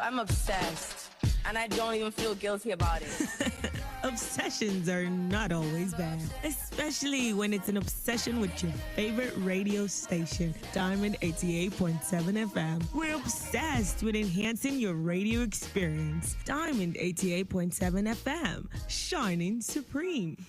I'm obsessed, and I don't even feel guilty about it. Obsessions are not always bad, especially when it's an obsession with your favorite radio station, Diamond 88.7 FM. We're obsessed with enhancing your radio experience. Diamond 88.7 FM, shining supreme.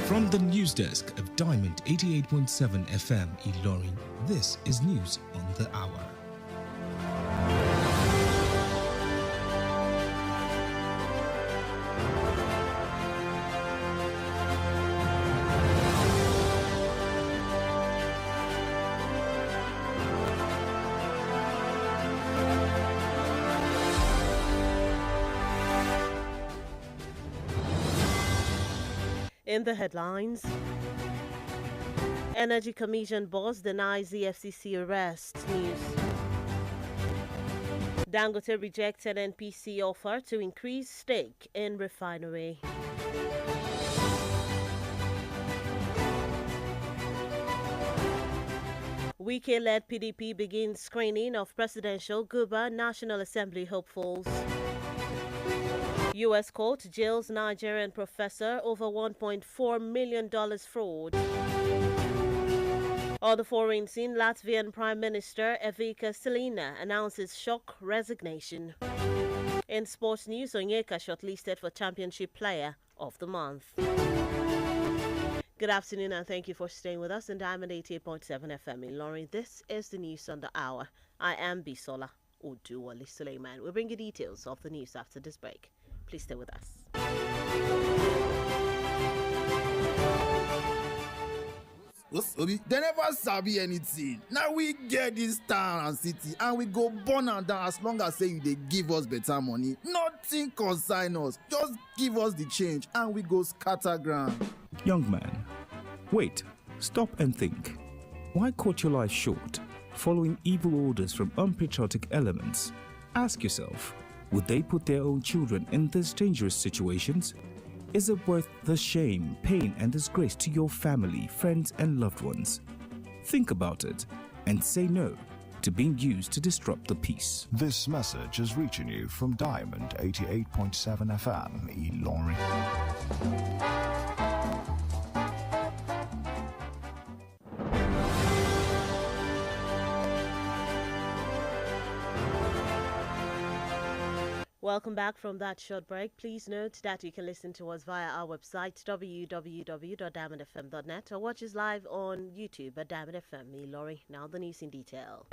From the news desk of Diamond 88.7 FM Ilorin, this is News on the Hour. In the headlines, Energy Commission boss denies the FCC arrest. News. Dangote rejected NPC offer to increase stake in refinery. Wike-led PDP begins screening of presidential Guba National Assembly hopefuls. U.S. court jails Nigerian professor over $1.4 million fraud. On the foreign scene, Latvian Prime Minister Evika Selina announces shock resignation. In sports news, Onyeka shortlisted for Championship Player of the Month. Good afternoon and thank you for staying with us in Diamond 88.7 FM in Lorraine. This is the news on the hour. I am Bisola Oduwole Sulieman. We'll bring you details of the news after this break. Please stay with us. They never sabi anything. Now we get this town and city and we go burn and down as long as say you they give us better money. Nothing consign us. Just give us the change and we go scatter ground. Young man, wait, stop and think. Why cut your life short, following evil orders from unpatriotic elements? Ask yourself, would they put their own children in these dangerous situations? Is it worth the shame, pain, and disgrace to your family, friends, and loved ones? Think about it and say no to being used to disrupt the peace. This message is reaching you from Diamond 88.7 FM, Ilorin. Welcome back from that short break. Please note that you can listen to us via our website www.diamondfm.net or watch us live on YouTube at Diamond FM Ilorin. Now the news in detail.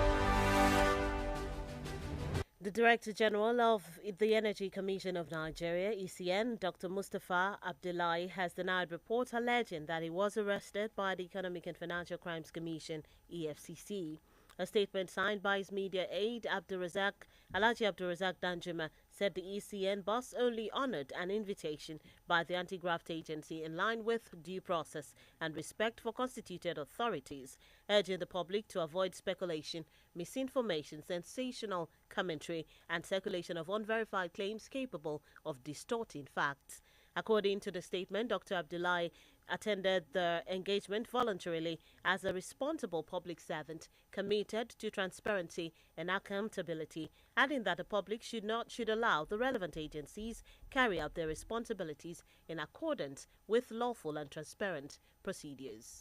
The Director General of the Energy Commission of Nigeria, ECN, Dr. Mustafa Abdullahi, has denied reports alleging that he was arrested by the Economic and Financial Crimes Commission, EFCC. A statement signed by his media aide, Alhaji Abdulrazak Danjuma, said the ECN boss only honored an invitation by the anti-graft agency in line with due process and respect for constituted authorities, urging the public to avoid speculation, misinformation, sensational commentary, and circulation of unverified claims capable of distorting facts. According to the statement, Dr. Abdullahi attended the engagement voluntarily as a responsible public servant committed to transparency and accountability, adding that the public should allow the relevant agencies carry out their responsibilities in accordance with lawful and transparent procedures.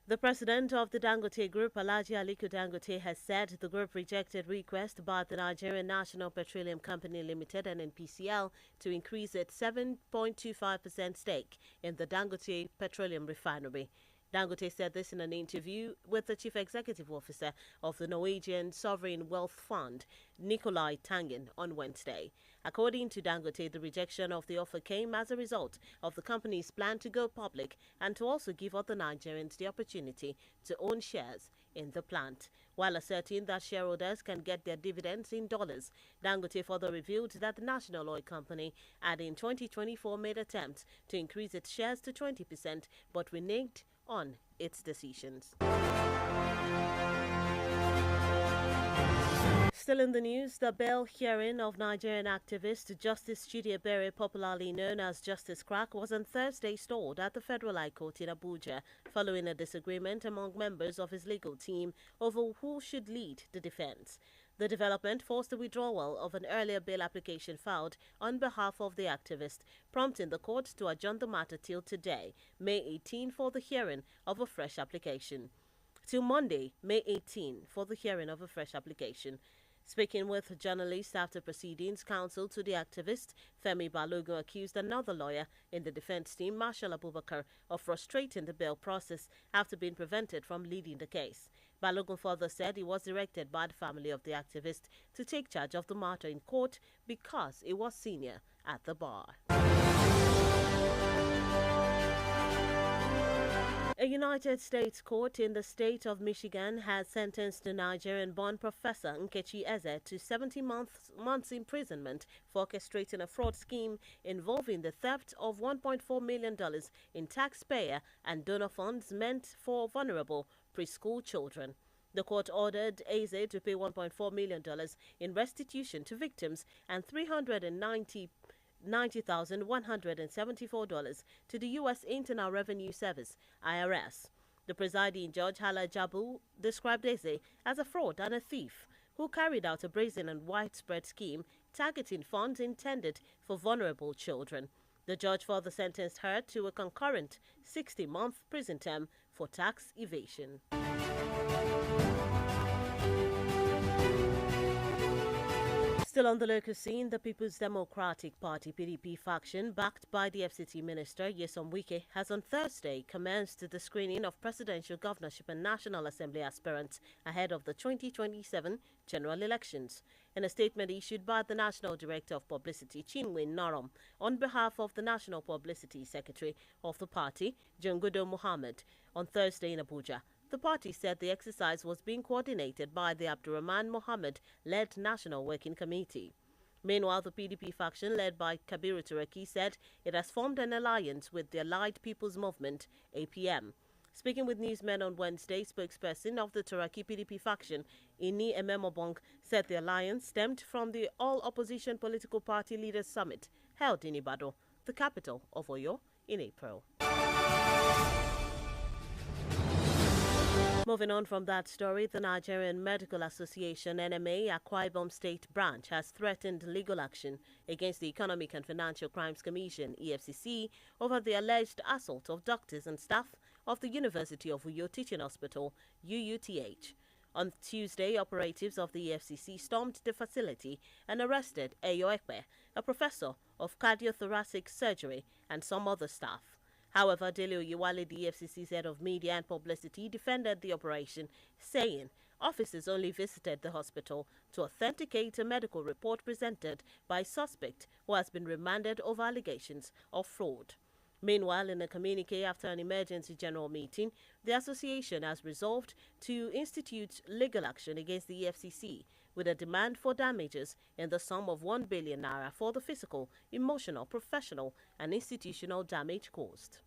The president of the Dangote Group, Alhaji Aliko Dangote, has said the group rejected request by the Nigerian National Petroleum Company Limited and NPCL to increase its 7.25% stake in the Dangote Petroleum Refinery. Dangote said this in an interview with the Chief Executive Officer of the Norwegian Sovereign Wealth Fund, Nikolai Tangen, on Wednesday. According to Dangote, the rejection of the offer came as a result of the company's plan to go public and to also give other Nigerians the opportunity to own shares in the plant. While asserting that shareholders can get their dividends in dollars, Dangote further revealed that the national oil company had in 2024 made attempts to increase its shares to 20% but reneged on its decisions. Still in the news, the bail hearing of Nigerian activist Justice Chidiebere, popularly known as Justice Crack, was on Thursday stalled at the Federal High Court in Abuja following a disagreement among members of his legal team over who should lead the defense. The development forced the withdrawal of an earlier bail application filed on behalf of the activist, prompting the court to adjourn the matter till today, May 18, for the hearing of a fresh application. Till Monday, May 18, for the hearing of a fresh application. Speaking with journalists after proceedings, counsel to the activist, Femi Balogun, accused another lawyer in the defense team, Marshal Abubakar, of frustrating the bail process after being prevented from leading the case. Balogun further said he was directed by the family of the activist to take charge of the matter in court because he was senior at the bar. A United States court in the state of Michigan has sentenced the Nigerian-born Professor Nkechi Eze to 70 months imprisonment for orchestrating a fraud scheme involving the theft of $1.4 million in taxpayer and donor funds meant for vulnerable preschool children. The court ordered Eze to pay $1.4 million in restitution to victims and $90,174 to the U.S. Internal Revenue Service, IRS. The presiding judge, Hala Jabu, described Eze as a fraud and a thief who carried out a brazen and widespread scheme targeting funds intended for vulnerable children. The judge further sentenced her to a concurrent 60-month prison term for tax evasion. Still on the local scene, the People's Democratic Party (PDP) faction, backed by the FCT Minister Nyesom Wike, has on Thursday commenced the screening of presidential, governorship and National Assembly aspirants ahead of the 2027 general elections. In a statement issued by the National Director of Publicity, Chinwe Norom, on behalf of the National Publicity Secretary of the party, Jangudo Mohammed, on Thursday in Abuja, the party said the exercise was being coordinated by the Abdurrahman Mohammed-led National Working Committee. Meanwhile, the PDP faction, led by Kabiru Turaki, said it has formed an alliance with the Allied People's Movement, APM. Speaking with newsmen on Wednesday, spokesperson of the Turaki PDP faction, Ini Ememobong, said the alliance stemmed from the All-Opposition Political Party Leaders Summit held in Ibadan, the capital of Oyo, in April. Moving on from that story, the Nigerian Medical Association (NMA) Akwa Ibom State Branch has threatened legal action against the Economic and Financial Crimes Commission (EFCC) over the alleged assault of doctors and staff of the University of Uyo Teaching Hospital (UUTH). On Tuesday, operatives of the EFCC stormed the facility and arrested Eyo Ekpe, a professor of cardiothoracic surgery, and some other staff. However, Dele Oduwole, the EFCC's head of media and publicity, defended the operation, saying officers only visited the hospital to authenticate a medical report presented by a suspect who has been remanded over allegations of fraud. Meanwhile, in a communique after an emergency general meeting, the association has resolved to institute legal action against the EFCC with a demand for damages in the sum of 1 billion naira for the physical, emotional, professional, and institutional damage caused.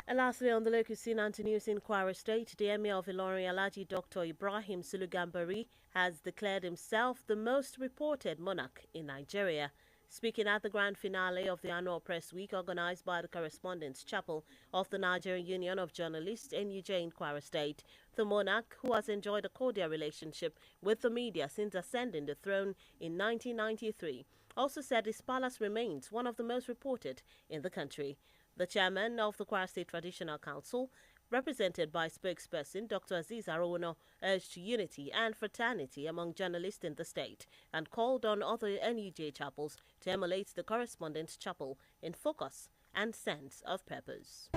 And lastly, on the local scene and news in Kwara State, the Emir of Ilorin, Alhaji Dr. Ibrahim Sulugambari, has declared himself the most reported monarch in Nigeria. Speaking at the grand finale of the annual press week organized by the Correspondents' Chapel of the Nigerian Union of Journalists (NUJ) in Kwara State, the monarch, who has enjoyed a cordial relationship with the media since ascending the throne in 1993, also said his palace remains one of the most reported in the country. The chairman of the Kwara State Traditional Council, represented by spokesperson Dr. Aziz Arono, urged unity and fraternity among journalists in the state and called on other NUJ chapels to emulate the Correspondents' Chapel in focus and sense of purpose.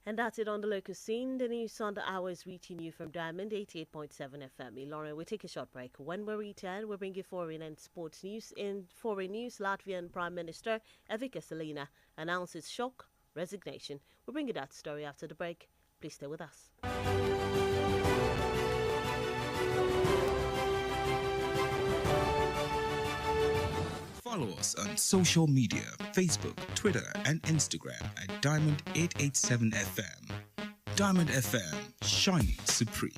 And that's it on the local scene. The news on the hour is reaching you from Diamond 88.7 FM. Lauren, we'll take a short break. When we return, we'll bring you foreign and sports news. In foreign news, Latvian Prime Minister Evika Salina announces shock resignation. We'll bring you that story after the break. Please stay with us. Follow us on social media, Facebook, Twitter, and Instagram at Diamond 887 FM. Diamond FM, shining supreme.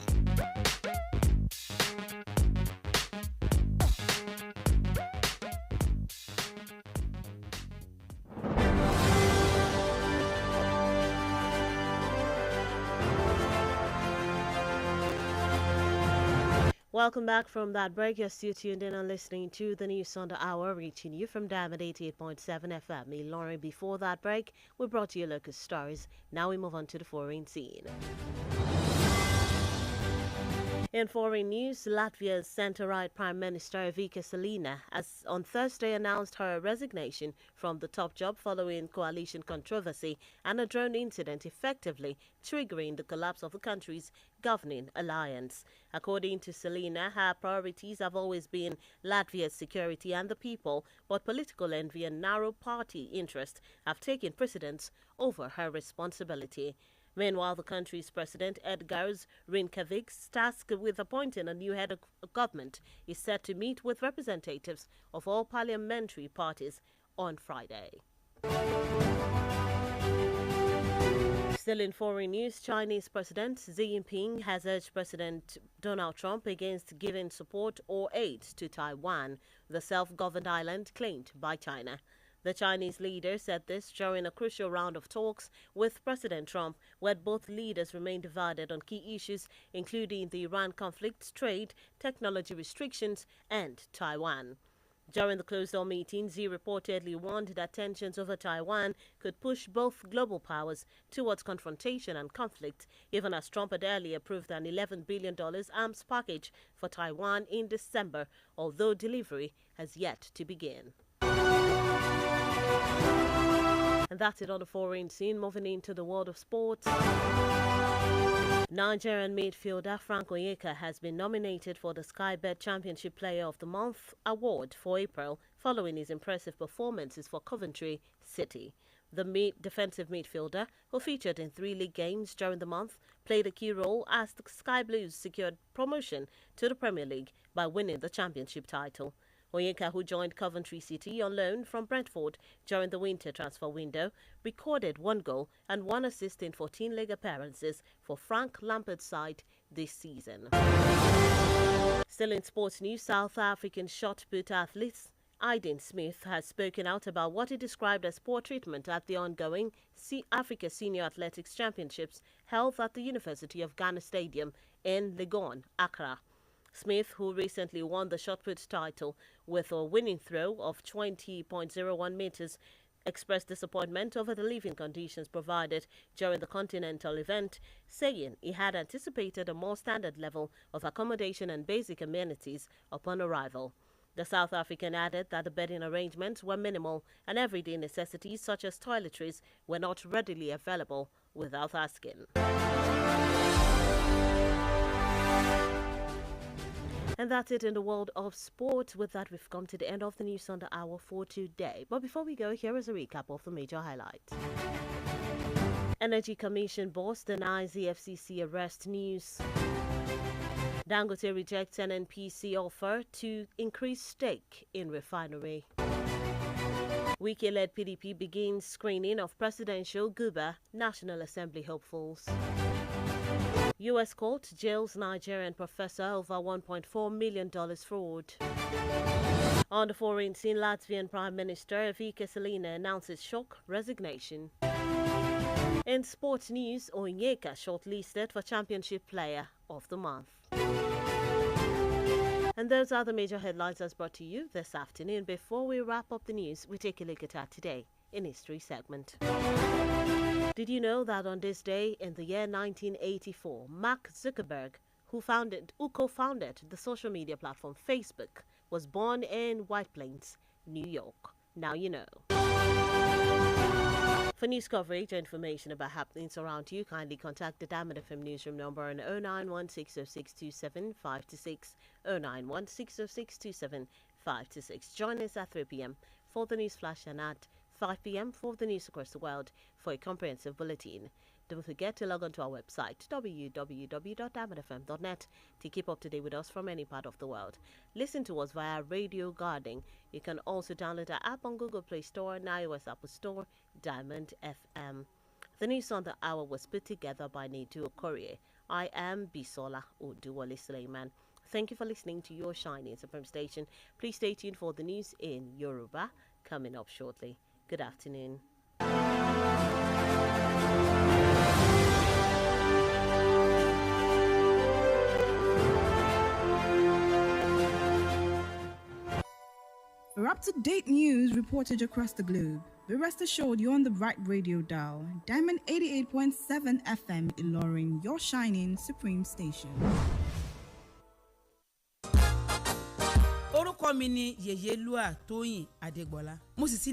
Welcome back from that break. You're still tuned in and listening to the news on the hour, reaching you from Diamond 88.7 FM. Lauren, before that break, we brought you local stories. Now we move on to the foreign scene. In foreign news, Latvia's centre-right Prime Minister Vika Salina has on Thursday announced her resignation from the top job following coalition controversy and a drone incident effectively triggering the collapse of the country's governing alliance. According to Salina, her priorities have always been Latvia's security and the people, but political envy and narrow party interest have taken precedence over her responsibility. Meanwhile, the country's president, Edgars Rinkēvičs, tasked with appointing a new head of government, is set to meet with representatives of all parliamentary parties on Friday. Still in foreign news, Chinese President Xi Jinping has urged President Donald Trump against giving support or aid to Taiwan, the self-governed island claimed by China. The Chinese leader said this during a crucial round of talks with President Trump, where both leaders remain divided on key issues, including the Iran conflict, trade, technology restrictions, and Taiwan. During the closed-door meeting, Xi reportedly warned that tensions over Taiwan could push both global powers towards confrontation and conflict, even as Trump had earlier approved an $11 billion arms package for Taiwan in December, although delivery has yet to begin. And that's it on the foreign scene. Moving into the world of sports. Nigerian midfielder Frank Onyeka has been nominated for the Sky Bet Championship Player of the Month award for April following his impressive performances for Coventry City. The defensive midfielder, who featured in 3 league games during the month, played a key role as the Sky Blues secured promotion to the Premier League by winning the championship title. Onyeka, who joined Coventry City on loan from Brentford during the winter transfer window, recorded 1 goal and 1 assist in 14 league appearances for Frank Lampard's side this season. Still in sports news, South African shot put athlete Aiden Smith has spoken out about what he described as poor treatment at the ongoing Africa Senior Athletics Championships held at the University of Ghana Stadium in Legon, Accra. Smith, who recently won the shot put title with a winning throw of 20.01 meters, expressed disappointment over the living conditions provided during the continental event, saying he had anticipated a more standard level of accommodation and basic amenities upon arrival. The South African added that the bedding arrangements were minimal and everyday necessities such as toiletries were not readily available without asking. And that's it in the world of sport. With that, we've come to the end of the news on the hour for today. But before we go, here is a recap of the major highlights. Energy Commission boss denies the FCC arrest news. Dangote rejects NNPC offer to increase stake in refinery. Wike-led PDP begins screening of presidential Guba National Assembly hopefuls. U.S. court jails Nigerian professor over $1.4 million fraud. On the foreign scene, Latvian Prime Minister Vika Salina announces shock resignation. In sports news, Onyeka shortlisted for Championship Player of the Month. And those are the major headlines as brought to you this afternoon. Before we wrap up the news, we take a look at that today in History segment. Did you know that on this day in the year 1984, Mark Zuckerberg, who co-founded the social media platform Facebook, was born in White Plains, New York? Now you know. For news coverage or information about happenings around you, kindly contact the Diamond FM newsroom number on 09160627526, 09160627526. Join us at 3 p.m. for the news flash and at 5 p.m. for the news across the world for a comprehensive bulletin. Don't forget to log on to our website, www.diamondfm.net, to keep up to date with us from any part of the world. Listen to us via Radio Garden. You can also download our app on Google Play Store and iOS Apple Store, Diamond FM. The news on the hour was put together by Nedu Okorie. I am Bisola Oduwole Sulieman. Thank you for listening to your Shining Supreme station. Please stay tuned for the news in Yoruba coming up shortly. Good afternoon. For up-to-date news reported across the globe, be rest assured you're on the right radio dial. Diamond 88.7 FM Ilorin, your shining supreme station. Orúkọ mi ni Yèyélúà Tóyìn Adégbọlá. Mo sì ti